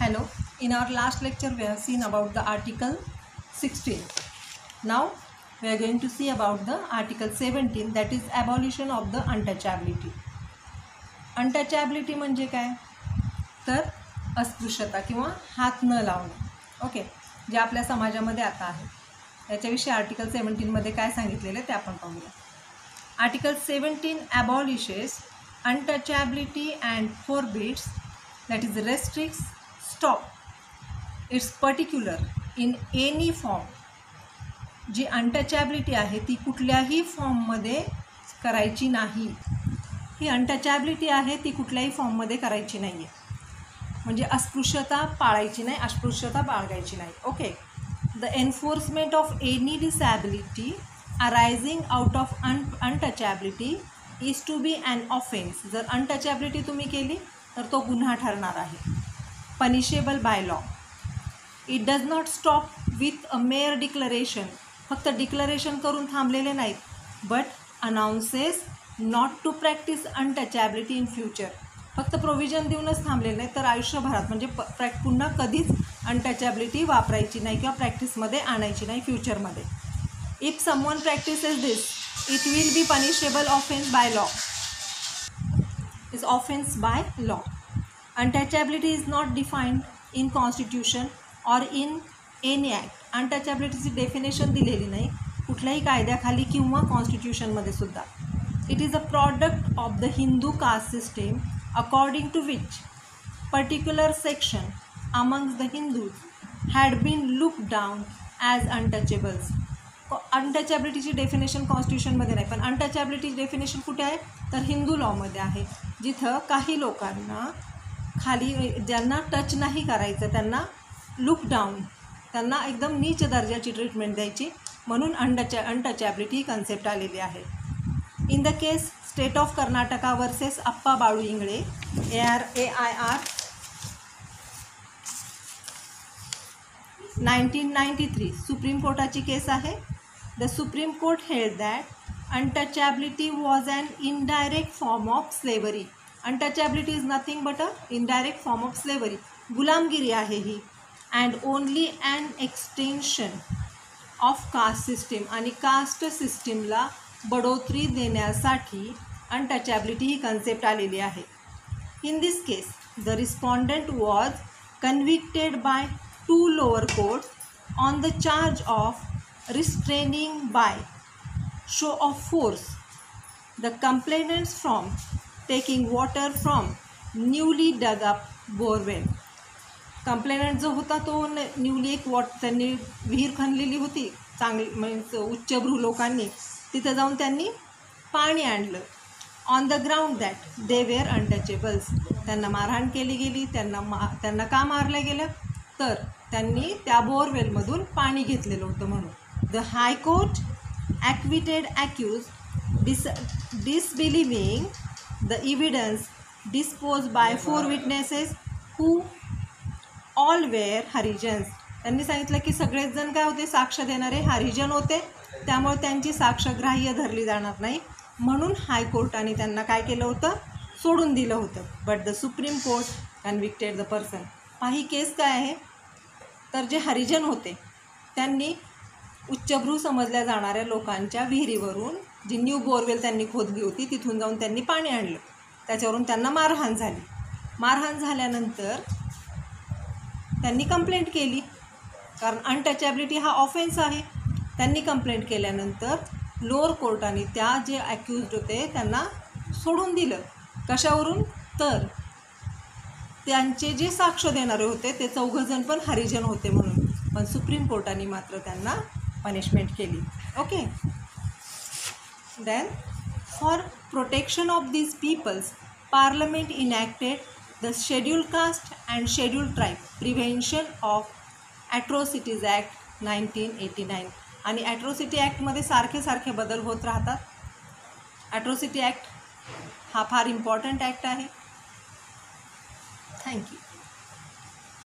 Hello, in our last lecture we have seen about the article 16. Now we are going to see about the article 17, that is abolition of the untouchability. Untouchability म्हणजे काय तर अस्पृश्यता किंवा हात न लावणे. Okay, जे आपल्या समाजामध्ये आता आहे याच्याविषयी आर्टिकल 17 मध्ये काय सांगितलेले ते आपण पाहूया. Article 17 abolishes untouchability and forbids, that is restricts, stop its particular in any form. जी अनटचॅबिलिटी आहे ती कुठल्याही फॉर्ममध्ये करायची नाही. ही अनटचॅबिलिटी आहे ती कुठल्याही फॉर्ममध्ये करायची नाही आहे, म्हणजे अस्पृश्यता पाळायची नाही, अस्पृश्यता बाळगायची नाही. Okay, the enforcement of any disability arising out of untouchability is to be an offence. जर अनटचॅबिलिटी तुम्ही केली तर तो गुन्हा ठरणार आहे, punishable by law. It does not stop with a mere declaration. फक्त डिक्लरेशन करून थांबलेले नाहीत, but announces not to practice untouchability in future. फक्त प्रोव्हिजन देऊनच थांबलेले नाही तर आयुष्यभरात म्हणजे पुन्हा कधीच अनटचॅबिलिटी वापरायची नाही किंवा प्रॅक्टिसमध्ये आणायची नाही फ्युचरमध्ये. If someone practices this it will be punishable offence by law. Is offence by law. Untouchability is not defined in constitution और इन एनी ॲक्ट. अनटचॅबिलिटीची डेफिनेशन दिलेली नाही कुठल्याही कायद्याखाली किंवा कॉन्स्टिट्यूशनमध्ये सुद्धा. It is a product of the Hindu caste system according to which particular section amongst the Hindus had been looked down as untouchables. अनटचॅबिलिटीची डेफिनेशन कॉन्स्टिट्यूशनमध्ये नाही, पण अनटचॅबिलिटीची डेफिनेशन कुठे आहे तर हिंदू लॉमध्ये आहे, जिथं काही लोकांना खाली ज्यांना टच नाही करायचं त्यांना लुक डाऊन, त्यांना एकदम नीच दर्जाची ट्रीटमेंट द्यायची, म्हणून अनटचॅबिलिटी ही कन्सेप्ट आलेली आहे. In the case state of Karnataka versus Appa Balu Ingale AIR 1993 supreme कोर्टाची केस आहे. The supreme court held that untouchability was an indirect form of slavery. Untouchability is nothing but a indirect form of slavery. गुलामगिरी आहे ही. And only an extension of caste system. आणि caste सिस्टीमला बढोतरी देण्यासाठी untouchability ही concept आलेली आहे. In this case the respondent was convicted by 2 lower courts on the charge of restraining by show of force the complainants from taking water from newly dug up borewell. Complainant जो होता तो newly एक त्यांनी विहीर खणलेली होती, चांगली म्हणजे उच्चभ्रू लोकांनी तिथं जाऊन त्यांनी पाणी आणलं. On the ground that they were untouchables. त्यांना मारहाण केली गेली. त्यांना का मारलं गेलं तर त्यांनी त्या बोरवेलमधून पाणी घेतलेलं होतं म्हणून. The high court acquitted accused disbelieving the evidence dispose by 4 witnesses who all were Harijans. त्यांनी सांगितलं की सगळेच जण काय होते, साक्ष देणारे हरिजन होते, त्यामुळे त्यांची साक्ष ग्राह्य धरली जाणार नाही, म्हणून हायकोर्टाने त्यांना काय केलं होतं, सोडून दिलं होतं. But the supreme court convicted the person. ही केस काय आहे तर जे हरिजन होते त्यांनी उच्चभ्रू समजल्या जाणाऱ्या लोकांच्या विहिरीवरून जी न्यू बोरवेल त्यांनी खोदली होती तिथून जाऊन त्यांनी पाणी आणलं, त्याच्यावरून त्यांना मारहाण झाली. मारहाण झाल्यानंतर त्यांनी कंप्लेंट केली, कारण अनटचॅबिलिटी हा ऑफेन्स आहे. त्यांनी कंप्लेंट केल्यानंतर लोअर कोर्टाने त्या जे ॲक्युज्ड होते त्यांना सोडून दिलं. कशावरून तर त्यांचे जे साक्ष देणारे होते ते 4 जण पण हरिजन होते म्हणून, पण सुप्रीम कोर्टाने मात्र त्यांना पनिशमेंट केली. Okay, then for protection of these peoples parliament enacted the scheduled caste and scheduled tribe prevention of atrocities act 1989. आणि ॲट्रॉसिटी ॲक्टमध्ये सारखे बदल होत राहतात. ॲट्रॉसिटी ॲक्ट हा फार इम्पॉर्टंट ॲक्ट आहे. थँक्यू.